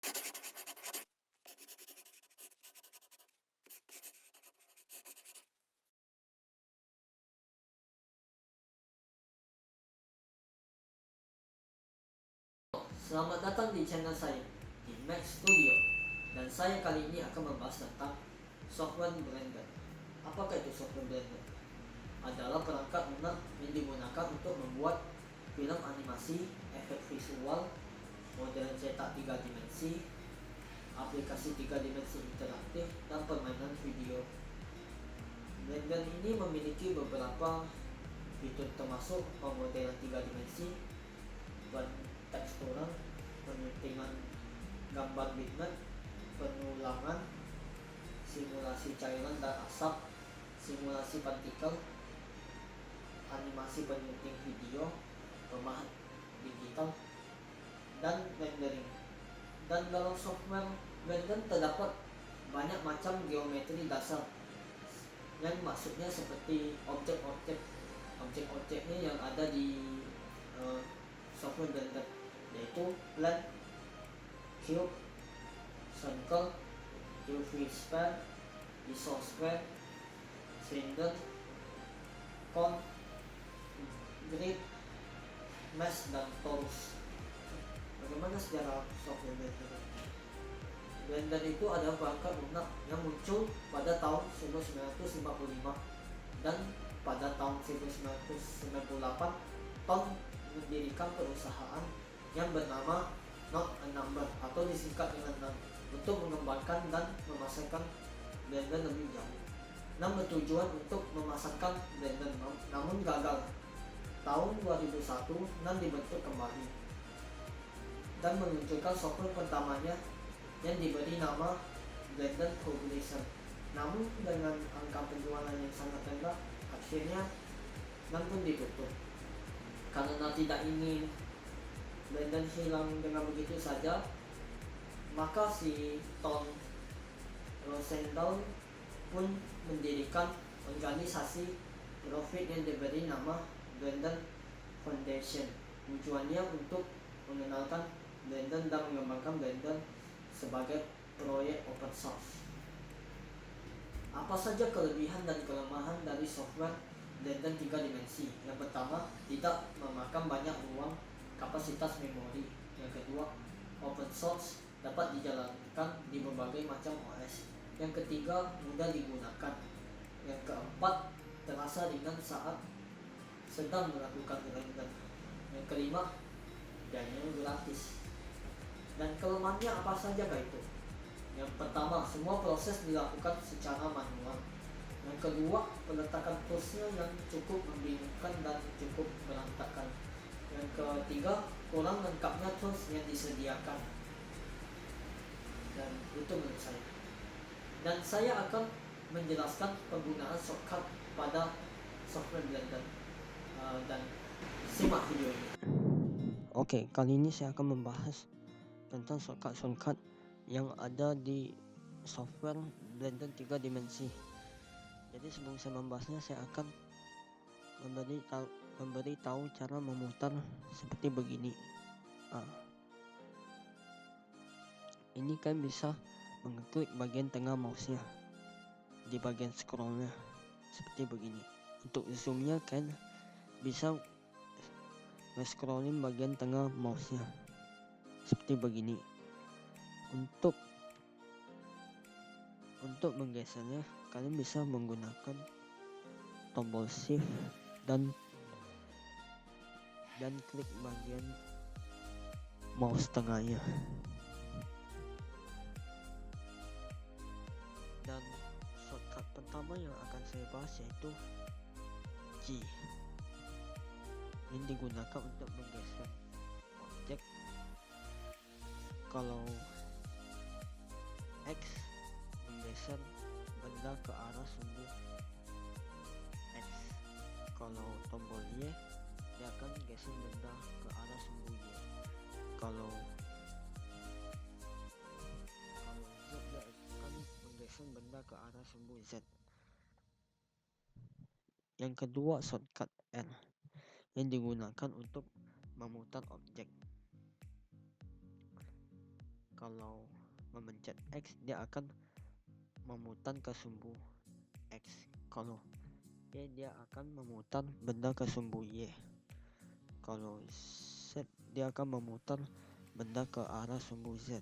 Selamat datang di channel saya di Mac Studio, dan saya kali ini akan membahas tentang software Blender. Apakah itu software Blender? Adalah perangkat lunak yang digunakan untuk membuat film animasi, efek visual, model cetak 3 dimensi, aplikasi 3 dimensi interaktif, dan permainan video. Blender ini memiliki beberapa fitur termasuk pemodelan 3 dimensi, penteksturan, penyuntingan gambar bitmap, penulangan, simulasi cairan dan asap, simulasi partikel, animasi penyunting video, pemahat digital, dan rendering. Dan dalam software Blender terdapat banyak macam geometri dasar, yang maksudnya seperti objek-objeknya yang ada di software Blender, yaitu plane, cube, circle, UV sphere, isosphère, cylinder, cone, grid, mesh, dan torus. Bagaimana sejarah software Blender? Blender itu adalah perangkat lunak yang muncul pada tahun 1955, dan pada tahun 1998 Tom mendirikan perusahaan yang bernama Not a Number, atau disingkat dengan NUM, untuk mengembangkan dan memasarkan Blender lebih jauh. NUM bertujuan untuk memasarkan Blender, namun gagal. Tahun 2001 NUM dibentuk kembali dan meluncurkan software pertamanya yang diberi nama Blender Publisher. Namun dengan angka penjualan yang sangat rendah, akhirnya NUM pun ditutup. Karena tidak ingin Blender hilang dengan begitu saja, maka si Tom Rosenthal pun mendirikan organisasi profit yang diberi nama Blender Foundation. Tujuannya untuk mengenalkan Blender dan mengembangkan Blender sebagai proyek open source. Apa saja kelebihan dan kelemahan dari software Blender 3 dimensi? Yang pertama, tidak memakan banyak ruang kapasitas memori. Yang kedua, open source, dapat dijalankan di berbagai macam OS. Yang ketiga, mudah digunakan. Yang keempat, terasa ringan saat sedang melakukan Blender. Yang kelima, dana gratis. Dan kelemahannya apa saja itu? Yang pertama, semua proses dilakukan secara manual. Yang kedua, peletakan toolsnya yang cukup membingungkan dan cukup berantakan. Yang ketiga, kurang lengkapnya tools yang disediakan. Dan itu menurut saya. Dan saya akan menjelaskan penggunaan shortcut pada software Blender. Dan simak video ini. Oke, kali ini saya akan membahas tentang shortcut yang ada di software Blender 3 dimensi. Jadi sebelum saya membahasnya, saya akan memberi tahu cara memutar seperti begini. Ini kan bisa mengeklik bagian tengah mouse-nya di bagian scrollnya seperti begini. Untuk zoomnya kan bisa scrolling bagian tengah mouse-nya seperti begini. Untuk menggesernya, kalian bisa menggunakan tombol shift dan klik bagian mouse tengahnya. Dan shortcut pertama yang akan saya bahas yaitu G, yang digunakan untuk menggeser objek. Kalau X menggeser benda ke arah sumbu X. Kalau tombol Y, dia akan geser benda ke arah sumbu Y. Kalau Z, dia akan menggeser benda ke arah sumbu Z. Yang kedua, shortcut R, yang digunakan untuk memutar objek. Kalau memencet X, dia akan memutar ke sumbu X. Kalau Y, dia akan memutar benda ke sumbu Y. Kalau Z, dia akan memutar benda ke arah sumbu Z.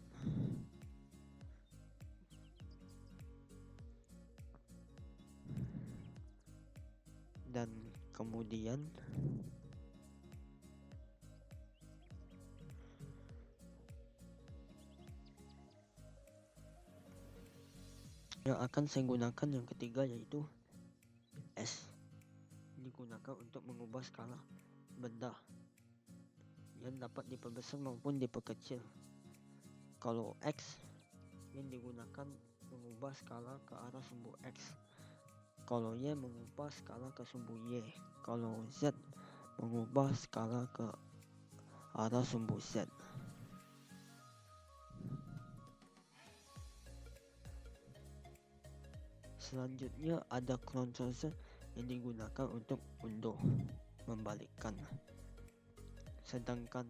Dan kemudian yang akan saya gunakan yang ketiga yaitu S. Digunakan untuk mengubah skala benda yang dapat diperbesar maupun diperkecil. Kalau X yang digunakan mengubah skala ke arah sumbu X. Kalau Y mengubah skala ke sumbu Y. Kalau Z mengubah skala ke arah sumbu Z. Selanjutnya ada Ctrl Z yang digunakan untuk unduh, membalikkan. Sedangkan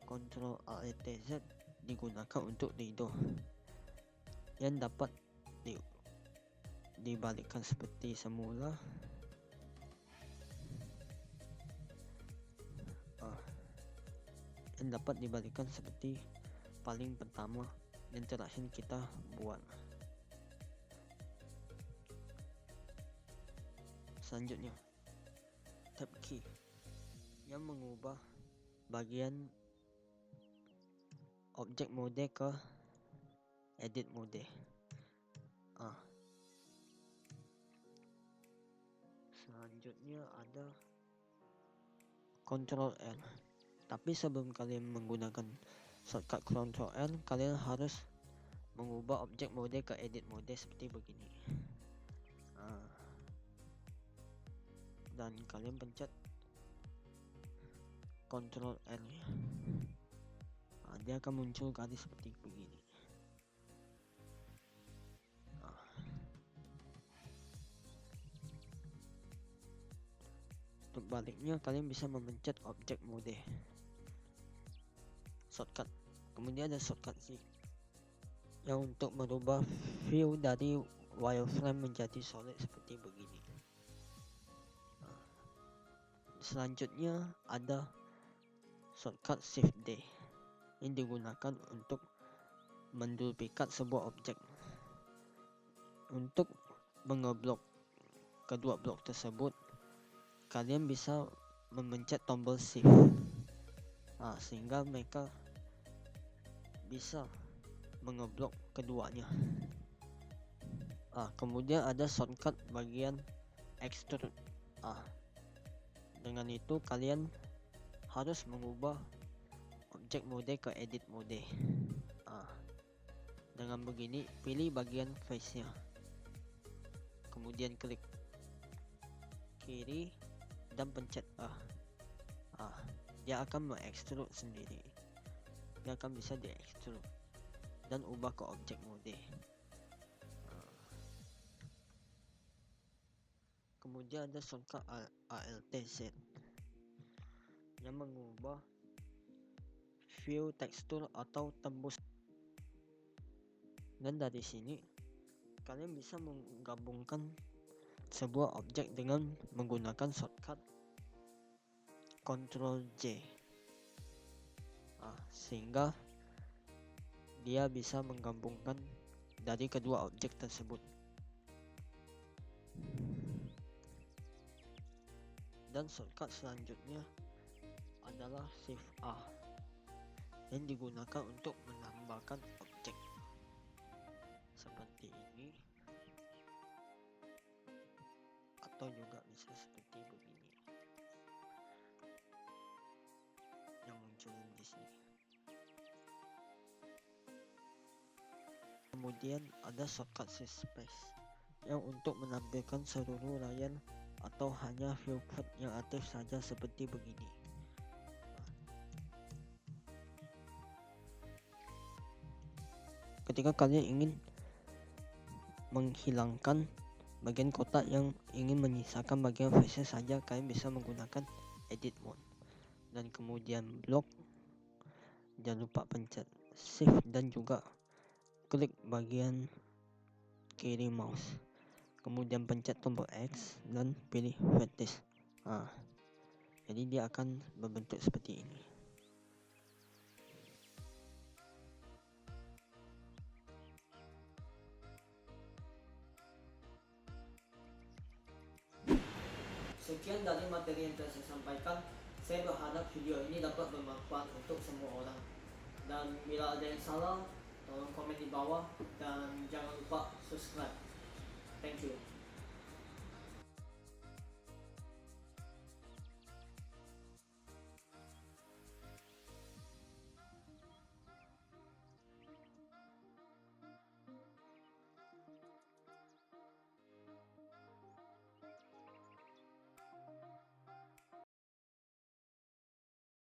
Ctrl Alt Z digunakan untuk redo, yang dapat dibalikkan seperti semula. Yang dapat dibalikkan seperti paling pertama yang terakhir kita buat. Selanjutnya Tab key yang mengubah bagian objek mode ke edit mode. Selanjutnya ada Ctrl L. Tapi sebelum kalian menggunakan shortcut Ctrl L, kalian harus mengubah objek mode ke edit mode seperti begini. Dan kalian pencet Ctrl L. Dia akan muncul garis seperti begini. Untuk baliknya, kalian bisa memencet objek mode shortcut. Kemudian ada shortcut Z yang untuk merubah view dari wireframe menjadi solid seperti begini. Selanjutnya ada shortcut Shift D yang digunakan untuk menduplikat sebuah objek. Untuk mengeblok kedua blok tersebut, kalian bisa memencet tombol Shift, sehingga mereka bisa mengeblok keduanya. Kemudian ada shortcut bagian extrude. Dengan itu kalian harus mengubah objek mode ke edit mode. Dengan begini, pilih bagian face-nya, kemudian klik kiri dan pencet A. Dia akan mengekstrud sendiri. Dia akan bisa diekstrud dan ubah ke objek mode. Kemudian ada shortcut Alt Z yang mengubah view tekstur atau tembus. Dan dari sini kalian bisa menggabungkan sebuah objek dengan menggunakan shortcut Ctrl J, sehingga dia bisa menggabungkan dari kedua objek tersebut. Dan shortcut selanjutnya adalah Shift A yang digunakan untuk menambahkan objek seperti ini, atau juga bisa seperti begini yang muncul di sini. Kemudian ada shortcut Shift Space yang untuk menampilkan seluruh layar atau hanya viewport yang aktif saja seperti begini. Ketika kalian ingin menghilangkan bagian kotak yang ingin menyisakan bagian face saja, kalian bisa menggunakan edit mode. Dan kemudian blok, jangan lupa pencet shift dan juga klik bagian kiri mouse, kemudian pencet tombol X dan pilih fetish. Jadi dia akan berbentuk seperti ini. Sekian dari materi yang telah saya sampaikan. Saya berharap video ini dapat bermanfaat untuk semua orang. Dan bila ada yang salah, tolong komen di bawah dan jangan lupa subscribe. Thank you.